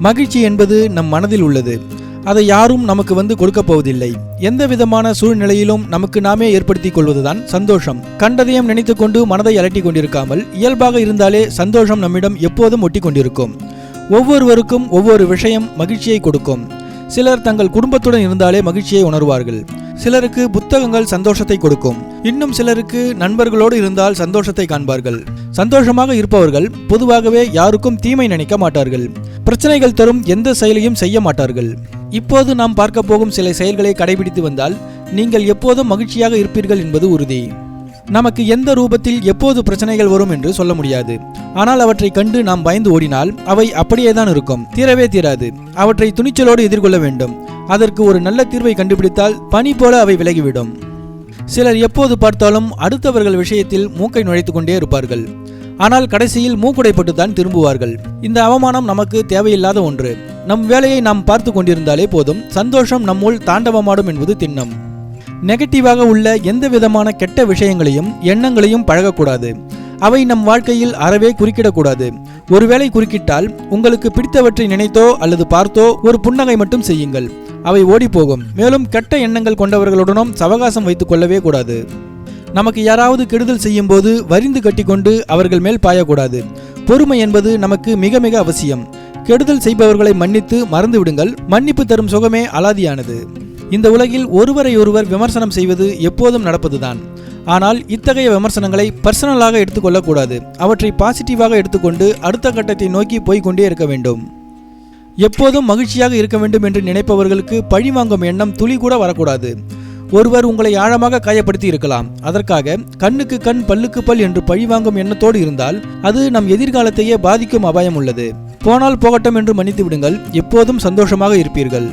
மகிழ்ச்சி என்பது நம் மனதில் உள்ளது. அதை யாரும் நமக்கு வந்து கொடுக்க போவதில்லை. எந்த விதமான சூழ்நிலையிலும் நமக்கு நாமே ஏற்படுத்திக் கொள்வதுதான் சந்தோஷம். கண்டதையும் நினைத்து கொண்டு மனதை அலட்டி கொண்டிருக்காமல் இயல்பாக இருந்தாலே சந்தோஷம் நம்மிடம் எப்போதும் ஒட்டி கொண்டிருக்கும். ஒவ்வொருவருக்கும் ஒவ்வொரு விஷயம் மகிழ்ச்சியை கொடுக்கும். சிலர் தங்கள் குடும்பத்துடன் இருந்தாலே மகிழ்ச்சியை உணர்வார்கள். சிலருக்கு புத்தகங்கள் சந்தோஷத்தை கொடுக்கும். இன்னும் சிலருக்கு நண்பர்களோடு இருந்தால் சந்தோஷத்தை காண்பார்கள். சந்தோஷமாக இருப்பவர்கள் பொதுவாகவே யாருக்கும் தீமை நினைக்க மாட்டார்கள். பிரச்சனைகள் தரும் எந்த செயலையும் செய்ய மாட்டார்கள். இப்போது நாம் பார்க்க போகும் சில செயல்களை கடைபிடித்து வந்தால் நீங்கள் எப்போதும் மகிழ்ச்சியாக இருப்பீர்கள் என்பது உறுதி. நமக்கு எந்த ரூபத்தில் எப்போது பிரச்சனைகள் வரும் என்று சொல்ல முடியாது. ஆனால் அவற்றை கண்டு நாம் பயந்து ஓடினால் அவை அப்படியேதான் இருக்கும், தீரவே தீராது. அவற்றை துணிச்சலோடு எதிர்கொள்ள வேண்டும். அதற்கு ஒரு நல்ல தீர்வை கண்டுபிடித்தால் பனி போல அவை விலகிவிடும். சிலர் எப்போது பார்த்தாலும் அடுத்தவர்கள் விஷயத்தில் மூக்கை நுழைத்து கொண்டே இருப்பார்கள். ஆனால் கடைசியில் மூக்குடைப்பட்டுத்தான் திரும்புவார்கள். இந்த அவமானம் நமக்கு தேவையில்லாத ஒன்று. நம் வேலையை நாம் பார்த்து கொண்டிருந்தாலே போதும், சந்தோஷம் நம்முள் தாண்டவமாடும் என்பது திண்ணம். நெகட்டிவாக உள்ள எந்த விதமான கெட்ட விஷயங்களையும் எண்ணங்களையும் பழகக்கூடாது. அவை நம் வாழ்க்கையில் அறவே குறுக்கிடக்கூடாது. ஒருவேளை குறுக்கிட்டால் உங்களுக்கு பிடித்தவற்றை நினைத்தோ அல்லது பார்த்தோ ஒரு புன்னகை மட்டும் செய்யுங்கள். அவை ஓடி போகும். மேலும் கெட்ட எண்ணங்கள் கொண்டவர்களுடனும் சவகாசம் வைத்துக் கொள்ளவே கூடாது. நமக்கு யாராவது கெடுதல் செய்யும் போது வரிந்து கட்டிக்கொண்டு அவர்கள் மேல் பாயக்கூடாது. பொறுமை என்பது நமக்கு மிக மிக அவசியம். கெடுதல் செய்பவர்களை மன்னித்து மறந்து விடுங்கள். மன்னிப்பு தரும் சுகமே அலாதியானது. இந்த உலகில் ஒருவரை ஒருவர் விமர்சனம் செய்வது எப்போதும் நடப்பதுதான். ஆனால் இத்தகைய விமர்சனங்களை பர்சனலாக எடுத்துக்கொள்ளக்கூடாது. அவற்றை பாசிட்டிவாக எடுத்துக்கொண்டு அடுத்த கட்டத்தை நோக்கி போய்கொண்டே இருக்க வேண்டும். எப்போதும் மகிழ்ச்சியாக இருக்க வேண்டும் என்று நினைப்பவர்களுக்கு பழிவாங்கும் எண்ணம் துளி கூட வரக்கூடாது. ஒருவர் உங்களை ஆழமாக காயப்படுத்தி இருக்கலாம். அதற்காக கண்ணுக்கு கண் பல்லுக்கு பல் என்று பழிவாங்கும் எண்ணத்தோடு இருந்தால் அது நம் எதிர்காலத்தையே பாதிக்கும் அபாயம் உள்ளது. போனால் போகட்டும் என்று மன்னித்து விடுங்கள். எப்போதும் சந்தோஷமாக இருப்பீர்கள்.